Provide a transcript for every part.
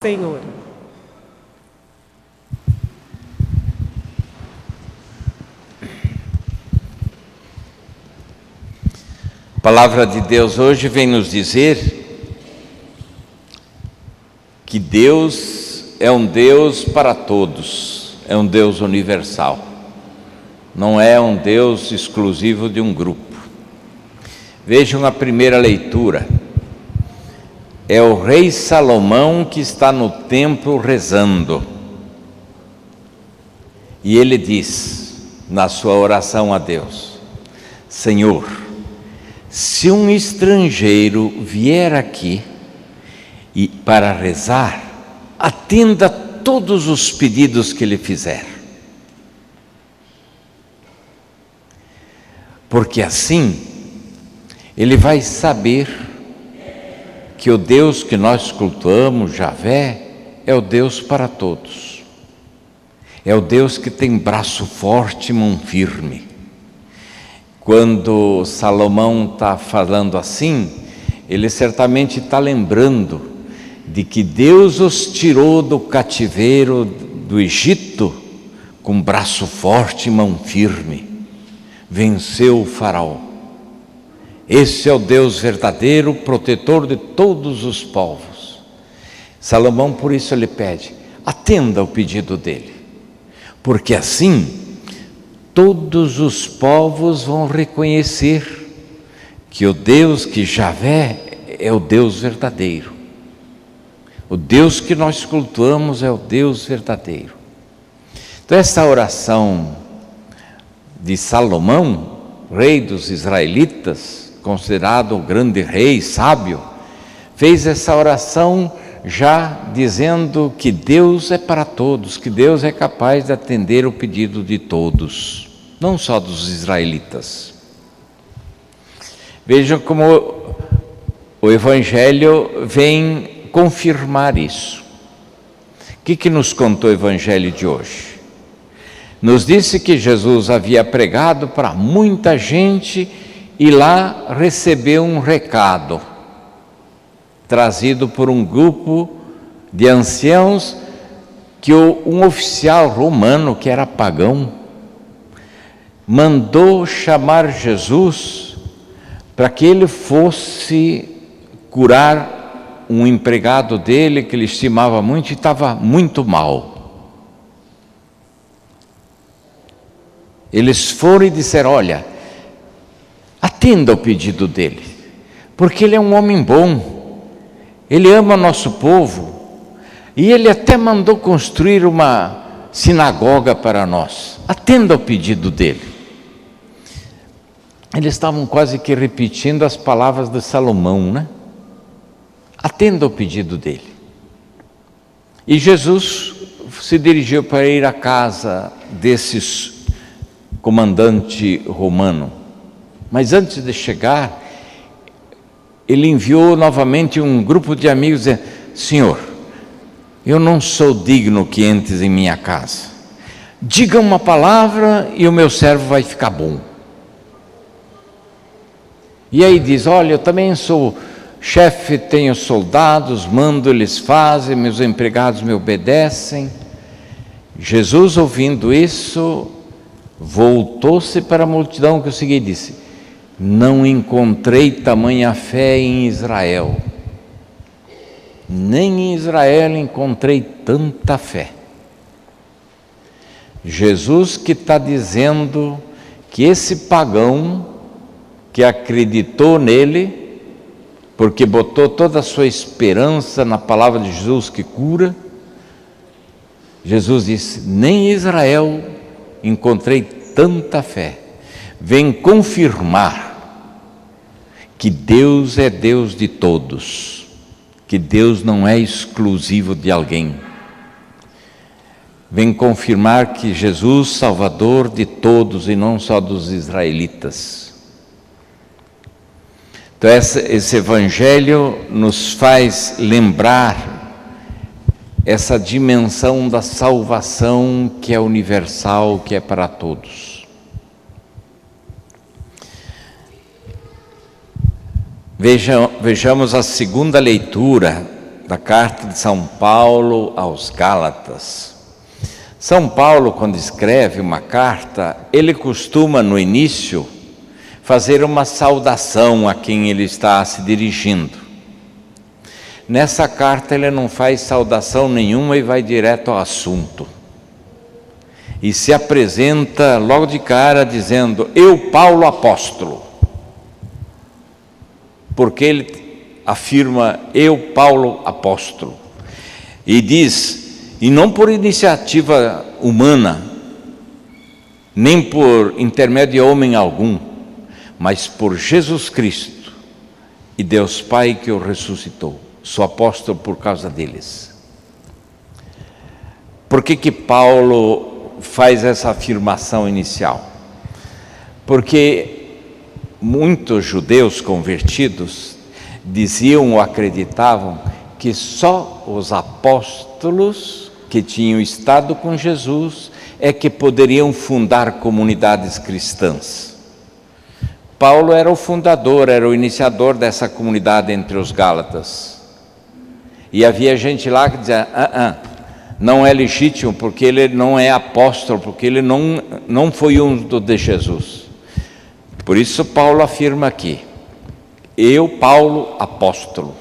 Senhor. A palavra de Deus hoje vem nos dizer que Deus é um Deus para todos, é um Deus universal, não é um Deus exclusivo de um grupo. Vejam a primeira leitura, é o rei Salomão que está no templo rezando, e ele diz na sua oração a Deus: Senhor, se um estrangeiro vier aqui e para rezar, atenda todos os pedidos que ele fizer, porque assim ele vai saber que o Deus que nós cultuamos, Javé, é o Deus para todos, é o Deus que tem braço forte e mão firme. Quando Salomão está falando assim, ele certamente está lembrando de que Deus os tirou do cativeiro do Egito com braço forte e mão firme, venceu o faraó. Esse é o Deus verdadeiro, protetor de todos os povos. Salomão, por isso, ele pede, atenda ao pedido dele, porque assim todos os povos vão reconhecer que o Deus, que Javé, é o Deus verdadeiro. O Deus que nós cultuamos é o Deus verdadeiro. Então, essa oração de Salomão, rei dos israelitas, considerado o grande rei, sábio, fez essa oração já dizendo que Deus é para todos, que Deus é capaz de atender o pedido de todos, não só dos israelitas. Vejam como o Evangelho vem confirmar isso. O que nos contou o Evangelho de hoje? Nos disse que Jesus havia pregado para muita gente e lá recebeu um recado trazido por um grupo de anciãos que um oficial romano, que era pagão, mandou chamar Jesus para que ele fosse curar um empregado dele que ele estimava muito e estava muito mal. Eles foram e disseram: olha, atenda ao pedido dele, porque ele é um homem bom, ele ama nosso povo, e ele até mandou construir uma sinagoga para nós. Atenda ao pedido dele. Eles estavam quase que repetindo as palavras de Salomão, né? Atenda ao pedido dele. E Jesus se dirigiu para ir à casa desses comandante romano. Mas antes de chegar, ele enviou novamente um grupo de amigos dizendo: Senhor, eu não sou digno que entres em minha casa. Diga uma palavra e o meu servo vai ficar bom. E aí diz: olha, eu também sou chefe, tenho soldados, mando, eles fazem, meus empregados me obedecem. Jesus, ouvindo isso, voltou-se para a multidão que o seguia e disse: não encontrei tamanha fé em Israel, nem em Israel encontrei tanta fé. Jesus que está dizendo que esse pagão que acreditou nele, porque botou toda a sua esperança na palavra de Jesus que cura, Jesus disse: nem em Israel encontrei tanta fé. Vem confirmar que Deus é Deus de todos, que Deus não é exclusivo de alguém. Vem confirmar que Jesus, Salvador de todos e não só dos israelitas. Então esse Evangelho nos faz lembrar essa dimensão da salvação que é universal, que é para todos. Vejamos a segunda leitura da carta de São Paulo aos Gálatas. São Paulo, quando escreve uma carta, ele costuma no início fazer uma saudação a quem ele está se dirigindo. Nessa carta ele não faz saudação nenhuma e vai direto ao assunto. E se apresenta logo de cara dizendo: eu, Paulo, apóstolo. Porque ele afirma: eu, Paulo, apóstolo. E diz, e não por iniciativa humana, nem por intermédio de homem algum, mas por Jesus Cristo e Deus Pai que o ressuscitou. Sou apóstolo por causa deles. Por que Paulo faz essa afirmação inicial? Porque muitos judeus convertidos diziam ou acreditavam que só os apóstolos que tinham estado com Jesus é que poderiam fundar comunidades cristãs. Paulo era o fundador, era o iniciador dessa comunidade entre os Gálatas. E havia gente lá que dizia: não é legítimo, porque ele não é apóstolo, porque ele não foi um de Jesus. Por isso Paulo afirma aqui: eu, Paulo, apóstolo.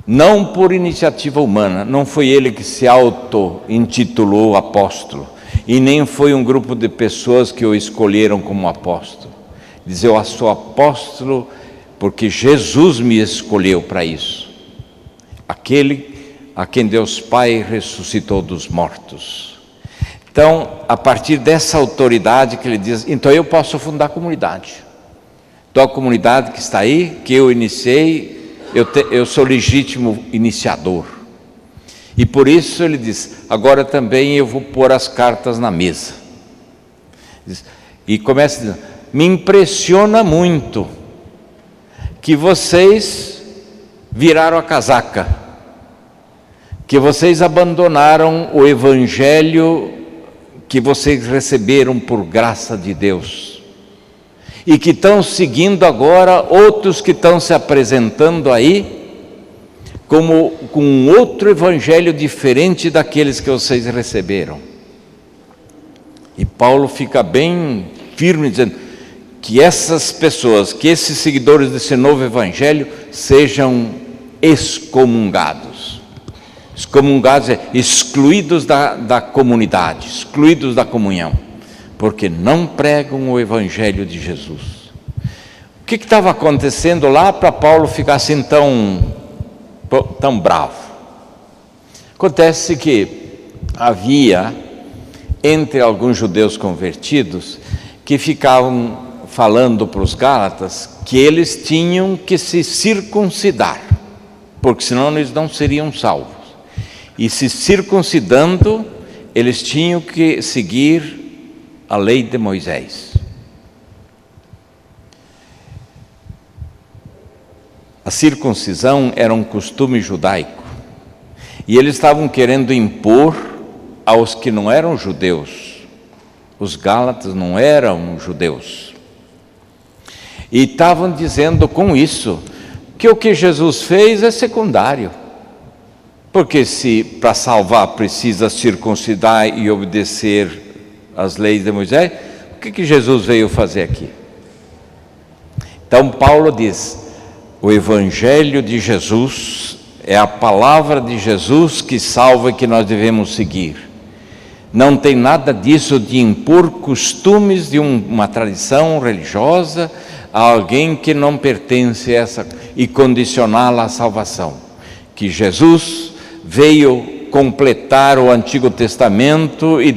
Não por iniciativa humana, não foi ele que se auto-intitulou apóstolo, e nem foi um grupo de pessoas que o escolheram como apóstolo. Diz: eu sou apóstolo porque Jesus me escolheu para isso. Aquele a quem Deus Pai ressuscitou dos mortos. Então, a partir dessa autoridade que ele diz: então eu posso fundar a comunidade. Então a comunidade que está aí, que eu iniciei, eu sou legítimo iniciador. E por isso ele diz: agora também eu vou pôr as cartas na mesa. E começa dizendo: me impressiona muito que vocês viraram a casaca, que vocês abandonaram o evangelho que vocês receberam por graça de Deus, e que estão seguindo agora outros que estão se apresentando aí como com um outro evangelho diferente daqueles que vocês receberam. E Paulo fica bem firme dizendo que essas pessoas, que esses seguidores desse novo evangelho sejam excomungados. Excomungados é excluídos da comunidade, excluídos da comunhão, porque não pregam o evangelho de Jesus. O que estava acontecendo lá para Paulo ficar assim tão bravo? Acontece que havia entre alguns judeus convertidos que ficavam falando para os Gálatas que eles tinham que se circuncidar, porque senão eles não seriam salvos. E se circuncidando, eles tinham que seguir a lei de Moisés. A circuncisão era um costume judaico, e eles estavam querendo impor aos que não eram judeus. Os Gálatas não eram judeus. E estavam dizendo com isso que o que Jesus fez é secundário. Porque se para salvar precisa circuncidar e obedecer às leis de Moisés, o que Jesus veio fazer aqui? Então Paulo diz: o evangelho de Jesus é a palavra de Jesus que salva e que nós devemos seguir. Não tem nada disso de impor costumes de uma tradição religiosa a alguém que não pertence a essa, e condicioná-la à salvação. Que Jesus veio completar o Antigo Testamento e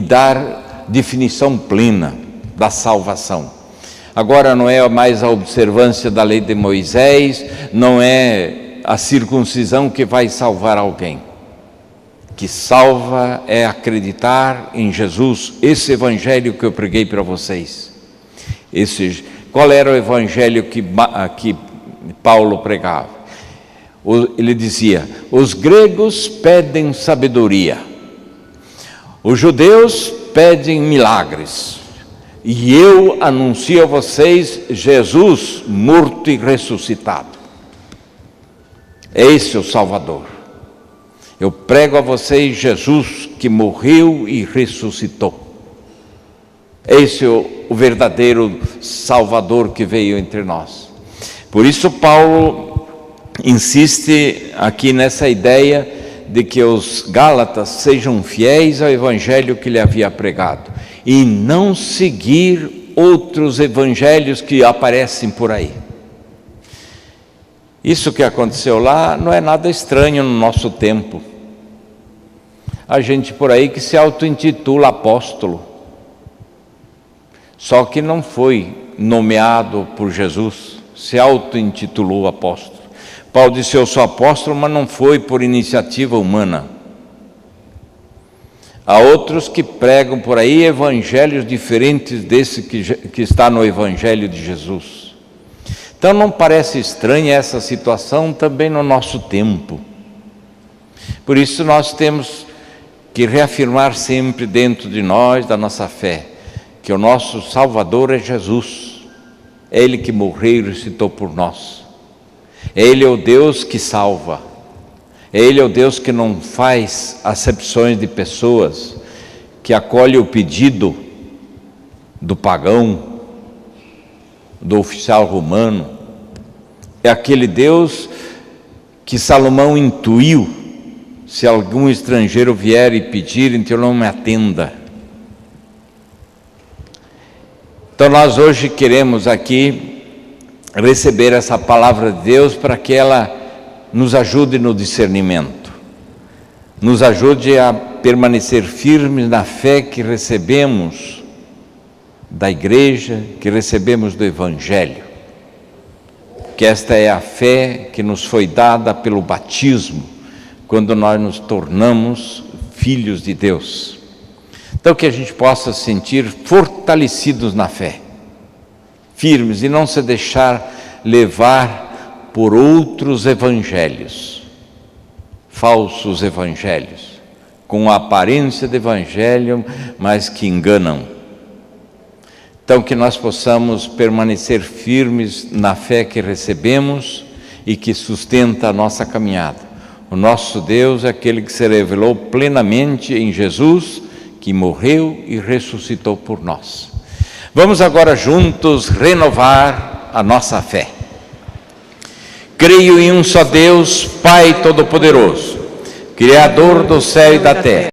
dar definição plena da salvação. Agora não é mais a observância da lei de Moisés, não é a circuncisão que vai salvar alguém. Que salva é acreditar em Jesus, esse evangelho que eu preguei para vocês. Qual era o evangelho que Paulo pregava? Ele dizia: os gregos pedem sabedoria, os judeus pedem milagres, e eu anuncio a vocês Jesus morto e ressuscitado. É esse o Salvador. Eu prego a vocês Jesus que morreu e ressuscitou. Esse é o verdadeiro Salvador que veio entre nós. Por isso Paulo insiste aqui nessa ideia de que os Gálatas sejam fiéis ao evangelho que ele havia pregado e não seguir outros evangelhos que aparecem por aí. Isso que aconteceu lá não é nada estranho no nosso tempo. Há gente por aí que se auto-intitula apóstolo, só que não foi nomeado por Jesus, se auto-intitulou apóstolo. Paulo disse: eu sou apóstolo, mas não foi por iniciativa humana. Há outros que pregam por aí evangelhos diferentes desse que está no evangelho de Jesus. Então não parece estranha essa situação também no nosso tempo. Por isso nós temos que reafirmar sempre dentro de nós, da nossa fé, que o nosso Salvador é Jesus. É Ele que morreu e ressuscitou por nós. Ele é o Deus que salva. Ele é o Deus que não faz acepções de pessoas, que acolhe o pedido do pagão, do oficial romano. É aquele Deus que Salomão intuiu: se algum estrangeiro vier e pedir, então não me atenda. Então nós hoje queremos aqui receber essa palavra de Deus para que ela nos ajude no discernimento, nos ajude a permanecer firmes na fé que recebemos da igreja, que recebemos do Evangelho, que esta é a fé que nos foi dada pelo batismo, quando nós nos tornamos filhos de Deus. Então que a gente possa se sentir fortalecidos na fé, firmes, e não se deixar levar por outros evangelhos, falsos evangelhos, com a aparência de evangelho, mas que enganam. Então que nós possamos permanecer firmes na fé que recebemos e que sustenta a nossa caminhada. O nosso Deus é aquele que se revelou plenamente em Jesus, que morreu e ressuscitou por nós. Vamos agora juntos renovar a nossa fé. Creio em um só Deus, Pai Todo-Poderoso, Criador do céu e da terra,